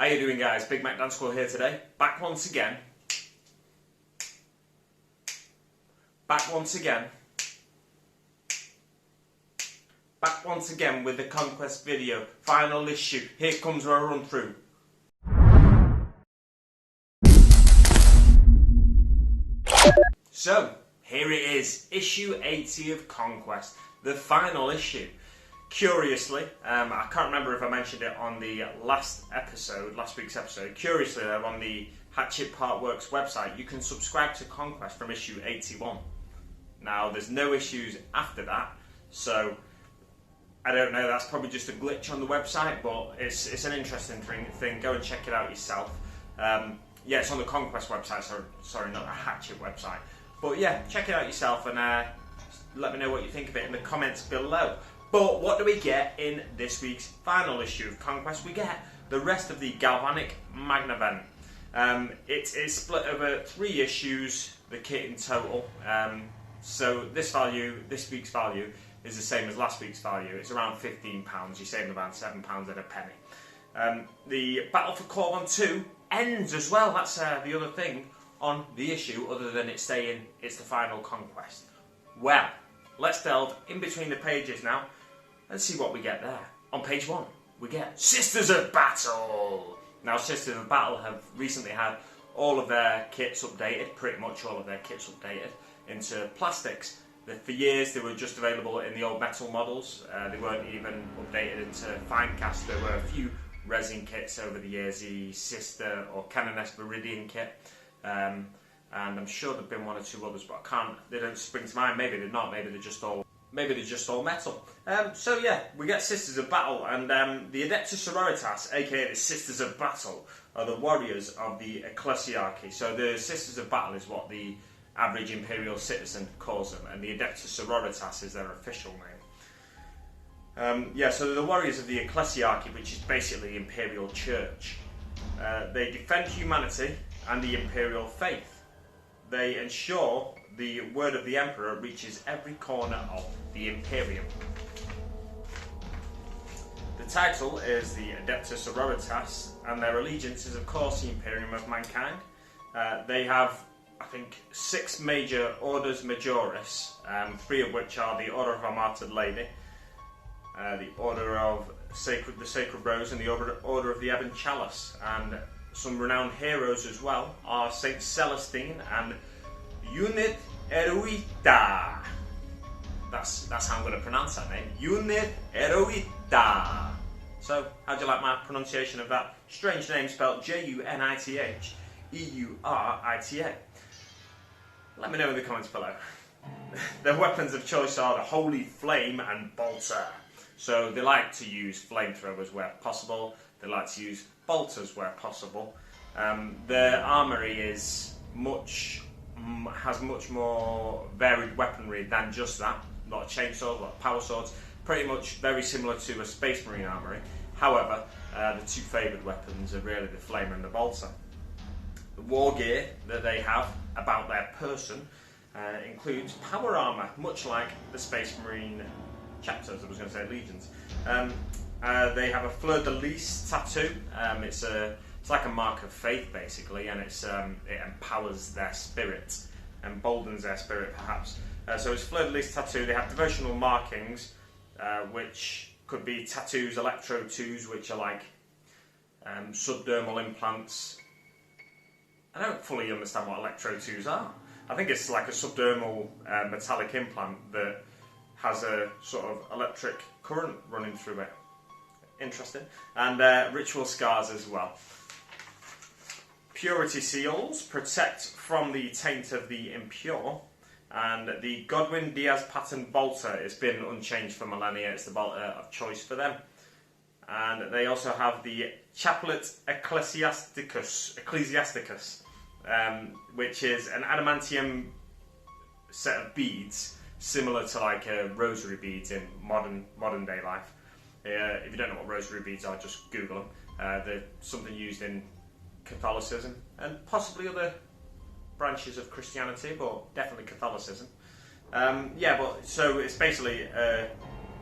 How you doing, guys? Big Mac Dance School here today. Back once again. Back once again with the Conquest video. Final issue. Here comes our run through. So, here it is. Issue 80 of Conquest. The final issue. Curiously, I can't remember if I mentioned it on the last week's episode. Curiously, though, on the Hatchet Partworks website, you can subscribe to Conquest from issue 81. Now, there's no issues after that, so I don't know. That's probably just a glitch on the website, but it's an interesting thing. Go and check it out yourself. Yeah, it's on the Conquest website. Sorry, not the Hatchet website. But yeah, check it out yourself and let me know what you think of it in the comments below. But what do we get in this week's final issue of Conquest? We get the rest of the Galvanic Magnavent. It is split over 3 issues, the kit in total. So this week's value, is the same as last week's value. It's around £15. You're saving about £7 and a penny. The battle for Korvon II ends as well. That's the other thing on the issue, other than it saying it's the final conquest. Well, let's delve in between the pages now and see what we get there. On page 1, we get Sisters of Battle. Now, Sisters of Battle have recently had all of their kits updated, pretty much all of their kits updated, into plastics. For years, they were just available in the old metal models. They weren't even updated into fine cast. There were a few resin kits over the years, the Sister or Canoness Viridian kit. And I'm sure there've been 1 or 2 others, but they don't spring to mind. Maybe they're not, maybe they're just all metal. So yeah, we get Sisters of Battle, and the Adeptus Sororitas, aka the Sisters of Battle, are the warriors of the Ecclesiarchy. So the Sisters of Battle is what the average Imperial citizen calls them, and the Adeptus Sororitas is their official name. Yeah, so they're the warriors of the Ecclesiarchy, which is basically the Imperial Church. They defend humanity and the Imperial faith. They ensure the word of the Emperor reaches every corner of the Imperium. The title is the Adeptus Sororitas, and their allegiance is, of course, the Imperium of Mankind. They have, I think, 6 major Orders Majoris, 3 of which are the Order of our Martyred Lady, the Order of the Sacred Rose, and the Order of the Ebon Chalice. And some renowned heroes as well are Saint Celestine and Unit Eruita. That's how I'm going to pronounce that name. Unit Eruita. So, how do you like my pronunciation of that strange name spelled Junithe Eurita? Let me know in the comments below. Their weapons of choice are the Holy Flame and Bolter. So they like to use flamethrowers where possible. They like to use bolters where possible. Their armoury is has much more varied weaponry than just that. A lot of chainsaws, a lot of power swords. Pretty much very similar to a Space Marine armoury. However, the 2 favoured weapons are really the Flame and the Bolter. The war gear that they have about their person includes power armour, much like the Space Marine chapters, I was going to say legions. They have a Fleur de Lis tattoo. It's like a mark of faith, basically, and it empowers their spirit, emboldens their spirit, perhaps. So it's Fleur de Lis tattoo. They have devotional markings, which could be tattoos, electro 2s, which are like subdermal implants. I don't fully understand what electro 2s are. I think it's like a subdermal metallic implant that has a sort of electric current running through it. Interesting. And ritual scars as well. Purity seals protect from the taint of the impure. And the Godwin Diaz pattern bolter has been unchanged for millennia. It's the bolter of choice for them. And they also have the Chaplet Ecclesiasticus, which is an adamantium set of beads, similar to like rosary beads in modern day life. If you don't know what rosary beads are, just Google them. They're something used in Catholicism and possibly other branches of Christianity, but definitely Catholicism. Yeah, but so it's basically a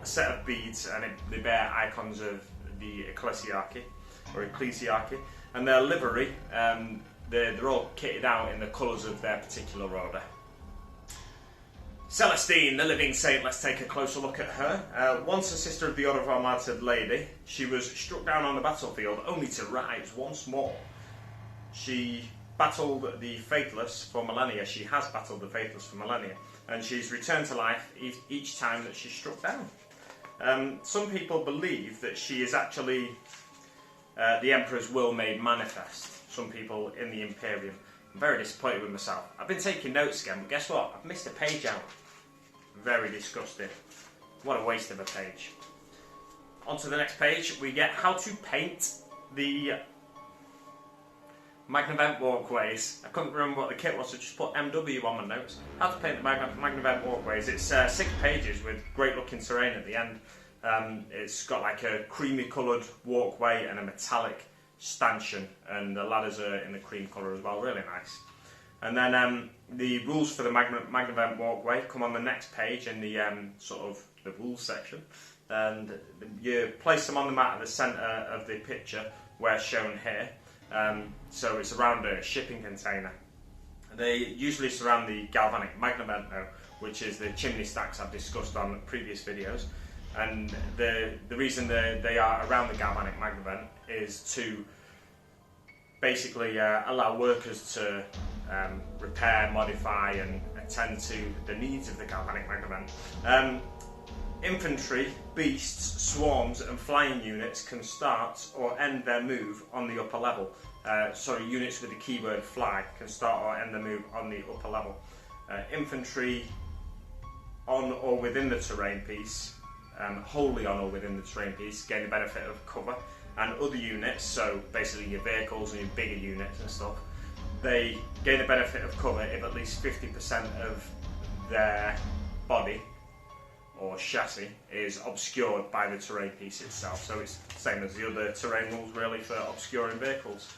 set of beads, and they bear icons of the Ecclesiarchy. or ecclesiarchy, and their livery, they're all kitted out in the colours of their particular order. Celestine the Living Saint, let's take a closer look at her. Once a sister of the Order of Our Martyred Lady, she was struck down on the battlefield only to rise once more. She battled the faithless for millennia. She has battled the faithless for millennia, and she's returned to life each time that she's struck down. Some people believe that she is actually the Emperor's will made manifest. Some people in the Imperium. I'm very disappointed with myself. I've been taking notes again, but guess what? I've missed a page out. Very disgusting. What a waste of a page. On to the next page, we get how to paint the Magnavent Walkways. I couldn't remember what the kit was, so just put MW on my notes. How to paint the Magnavent Walkways. It's 6 pages with great looking terrain at the end. It's got like a creamy coloured walkway and a metallic stanchion, and the ladders are in the cream colour as well, really nice. And then the rules for the Magnavent Walkway come on the next page in the sort of the rules section, and you place them on the mat at the centre of the picture where shown here. So it's around a shipping container. They usually surround the galvanic Magnavent though, which is the chimney stacks I've discussed on previous videos. And the reason they are around the galvanic Magnavent is to basically allow workers to repair, modify and attend to the needs of the galvanic Magnavent. Infantry, beasts, swarms and flying units can start or end their move on the upper level. Units with the keyword fly can start or end their move on the upper level. Infantry on or within the terrain piece, wholly on or within the terrain piece, gain the benefit of cover, and other units, so basically your vehicles and your bigger units and stuff, they gain the benefit of cover if at least 50% of their body or chassis is obscured by the terrain piece itself. So it's the same as the other terrain rules really for obscuring vehicles.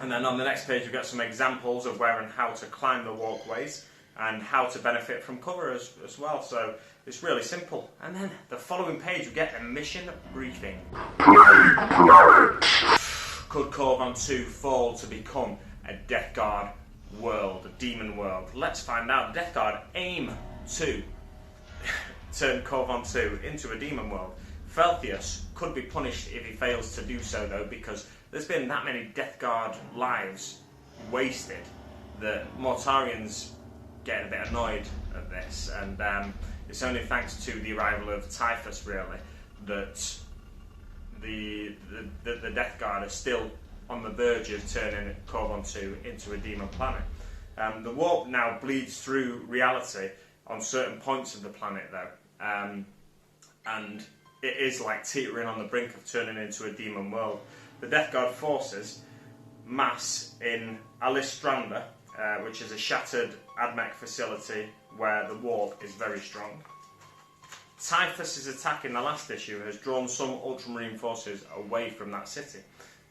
And then on the next page we've got some examples of where and how to climb the walkways and how to benefit from cover as well. So it's really simple. And then the following page we get a mission briefing. Could Korvon II fall to become a Death Guard world, a demon world? Let's find out. The Death Guard aim to turn Korvon II into a demon world. Felthius could be punished if he fails to do so though, because there's been that many Death Guard lives wasted that Mortarians get a bit annoyed at this, and it's only thanks to the arrival of Typhus really that the Death Guard are still on the verge of turning Korvon II into a demon planet. The warp now bleeds through reality on certain points of the planet though, and it is like teetering on the brink of turning into a demon world. The Death Guard forces mass in Alistranda, which is a shattered AdMech facility where the warp is very strong. Typhus' attack in the last issue has drawn some Ultramarine forces away from that city,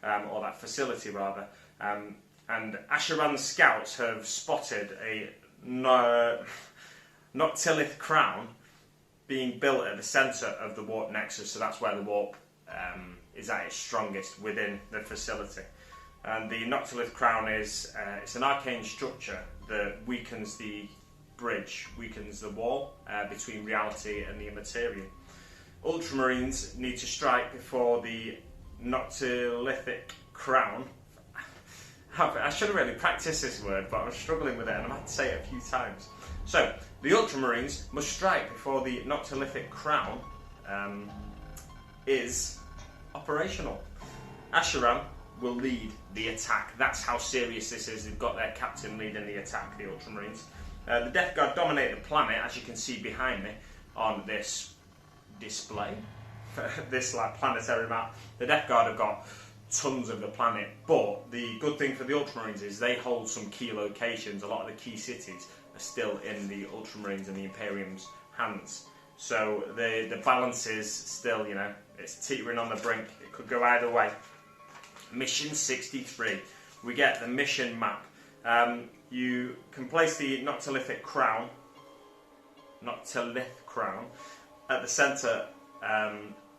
or that facility rather, and Asheran's scouts have spotted a Noctilith crown being built at the centre of the warp nexus, so that's where the warp is at its strongest within the facility. And the Noctilith crown is it's an arcane structure that weakens the bridge, weakens the wall between reality and the immaterial. Ultramarines need to strike before the Noctilithic crown. I should have really practiced this word, but I'm struggling with it and I've had to say it a few times. So, the Ultramarines must strike before the Noctilithic crown is operational. Asheran will lead the attack. That's how serious this is. They've got their captain leading the attack, the Ultramarines. The Death Guard dominate the planet, as you can see behind me on this display, this like planetary map. The Death Guard have got tons of the planet, but the good thing for the Ultramarines is they hold some key locations. A lot of the key cities are still in the Ultramarines and the Imperium's hands. So the balance is still, you know, it's teetering on the brink. It could go either way. Mission 63. We get the mission map. You can place the Noctilith crown at the centre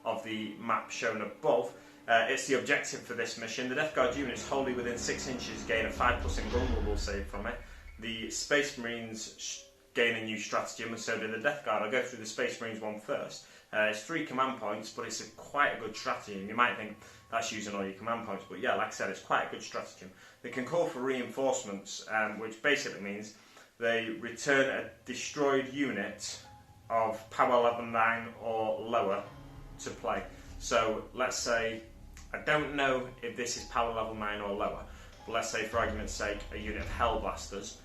of the map shown above. It's the objective for this mission. The Death Guard units wholly within 6 inches gain a 5+ invulnerable save from it. The Space Marines gain a new stratagem, and so do the Death Guard. I'll go through the Space Marines one first. It's 3 command points, but it's quite a good stratagem. You might think that's using all your command points, but yeah, like I said, it's quite a good stratagem. They can call for reinforcements, which basically means they return a destroyed unit of power level 9 or lower to play. So let's say, I don't know if this is power level 9 or lower, but let's say for argument's sake a unit of Hellblasters.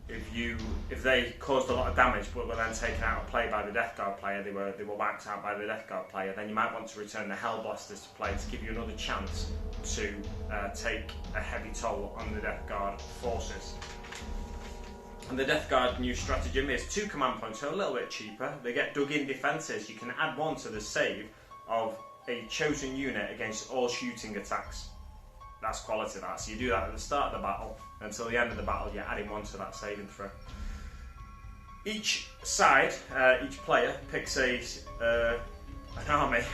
If they caused a lot of damage but were then taken out of play by the Death Guard player, they were wiped out by the Death Guard player, then you might want to return the Hellblasters to play to give you another chance to take a heavy toll on the Death Guard forces. And the Death Guard new stratagem is 2 command points, so a little bit cheaper. They get dug-in defences. You can add 1 to the save of a chosen unit against all shooting attacks. That's quality, that. So you do that at the start of the battle, until the end of the battle you're adding 1 to that saving throw. Each side, each player picks an army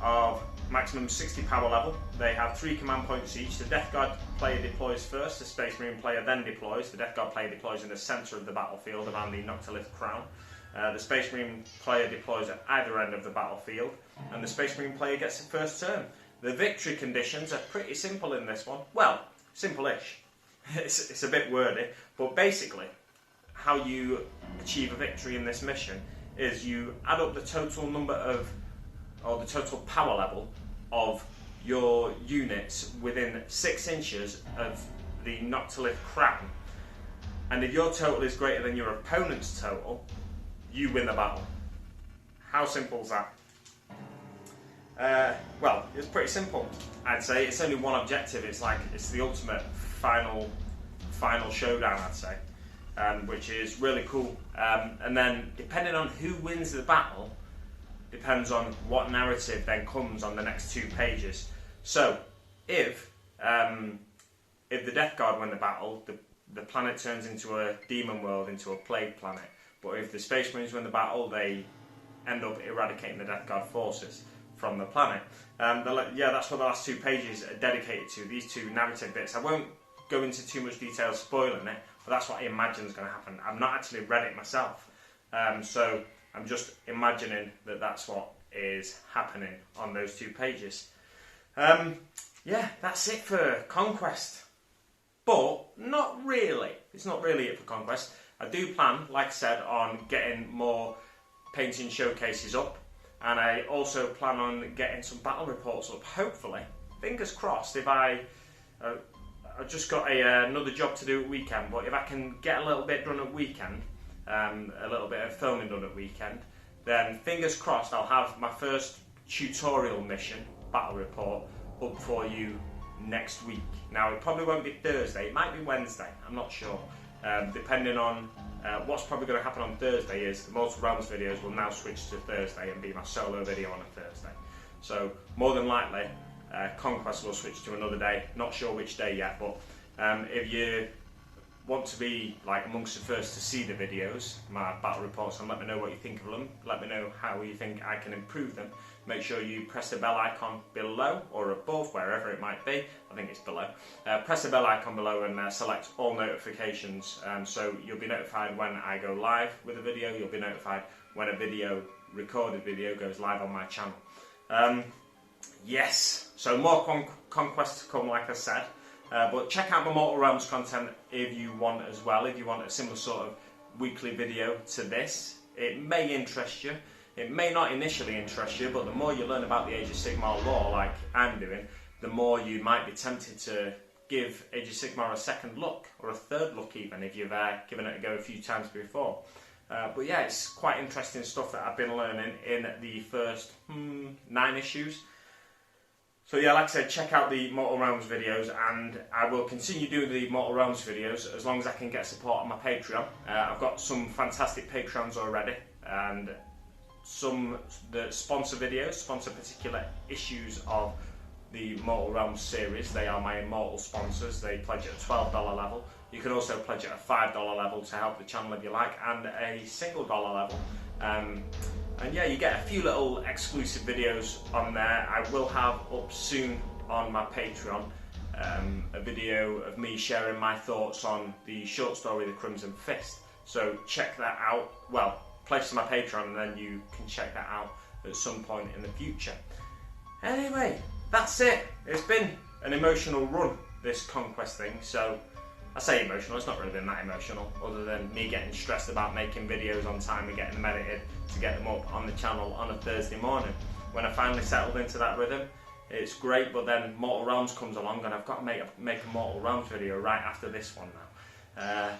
of maximum 60 power level. They have 3 command points each. The Death Guard player deploys first, the Space Marine player then deploys. The Death Guard player deploys in the centre of the battlefield around the Noctilith Crown. The Space Marine player deploys at either end of the battlefield, and the Space Marine player gets the first turn. The victory conditions are pretty simple in this one. Well, simple-ish. It's a bit wordy, but basically how you achieve a victory in this mission is you add up the total number of, or the total power level of your units within 6 inches of the Noctilith Crown, and if your total is greater than your opponent's total, you win the battle. How simple is that? Well, it's pretty simple. I'd say it's only one objective. It's the ultimate final showdown, I'd say, which is really cool. And then depending on who wins the battle, depends on what narrative then comes on the next 2 pages. So if the Death Guard win the battle, the planet turns into a demon world, into a plague planet. But if the Space Marines win the battle, they end up eradicating the Death Guard forces from the planet. Yeah, that's what the last 2 pages are dedicated to, these 2 narrative bits. I won't go into too much detail spoiling it, but that's what I imagine is going to happen. I've not actually read it myself, so I'm just imagining that that's what is happening on those 2 pages. Yeah, that's it for Conquest. But not really. It's not really it for Conquest. I do plan, like I said, on getting more painting showcases up, and I also plan on getting some battle reports up, hopefully. Fingers crossed. If I've just got another job to do at weekend, but if I can get a little bit done at weekend, a little bit of filming done at weekend, then fingers crossed I'll have my first tutorial mission, battle report, up for you next week. Now, it probably won't be Thursday, it might be Wednesday, I'm not sure. Depending on what's probably going to happen on Thursday is the Mortal Realms videos will now switch to Thursday and be my solo video on a Thursday. So more than likely Conquest will switch to another day, not sure which day yet, but if you want to be amongst the first to see the videos, my battle reports, and let me know what you think of them, let me know how you think I can improve them, make sure you press the bell icon below or above, wherever it might be. I think it's below. Press the bell icon below and select all notifications, so you'll be notified when I go live with a video. You'll be notified when a recorded video goes live on my channel. Yes, so more Conquest to come, like I said. But check out my Mortal Realms content if you want as well. If you want a similar sort of weekly video to this, it may interest you. It may not initially interest you, but the more you learn about the Age of Sigmar lore, like I'm doing, the more you might be tempted to give Age of Sigmar a second look, or a third look even, if you've given it a go a few times before. But yeah, it's quite interesting stuff that I've been learning in the first 9 issues. So yeah, like I said, check out the Mortal Realms videos, and I will continue doing the Mortal Realms videos as long as I can get support on my Patreon. I've got some fantastic Patreons already, and some that sponsor videos, sponsor particular issues of the Mortal Realms series. They are my immortal sponsors. They pledge at a $12 level. You can also pledge at a $5 level to help the channel if you like, and a $1 level. And yeah, you get a few little exclusive videos on there. I will have up soon on my Patreon a video of me sharing my thoughts on the short story The Crimson Fist. So check that out. Well, pledge to my Patreon and then you can check that out at some point in the future. Anyway, that's it. It's been an emotional run, this Conquest thing. So I say emotional, it's not really been that emotional, other than me getting stressed about making videos on time and getting them edited to get them up on the channel on a Thursday morning. When I finally settled into that rhythm, it's great, but then Mortal Realms comes along and I've got to make a Mortal Realms video right after this one now.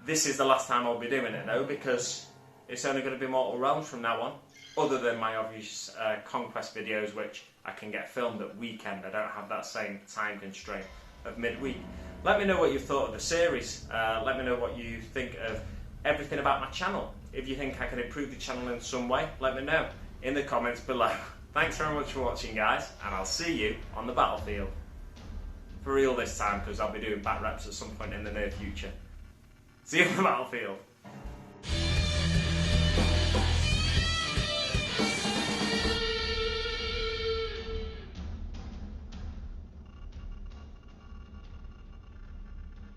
This is the last time I'll be doing it though, because it's only going to be Mortal Realms from now on, other than my obvious Conquest videos, which I can get filmed at weekend. I don't have that same time constraint of midweek. Let me know what you thought of the series. Let me know what you think of everything about my channel. If you think I can improve the channel in some way, let me know in the comments below. Thanks very much for watching, guys, and I'll see you on the battlefield. For real this time, because I'll be doing back reps at some point in the near future. See you on the battlefield.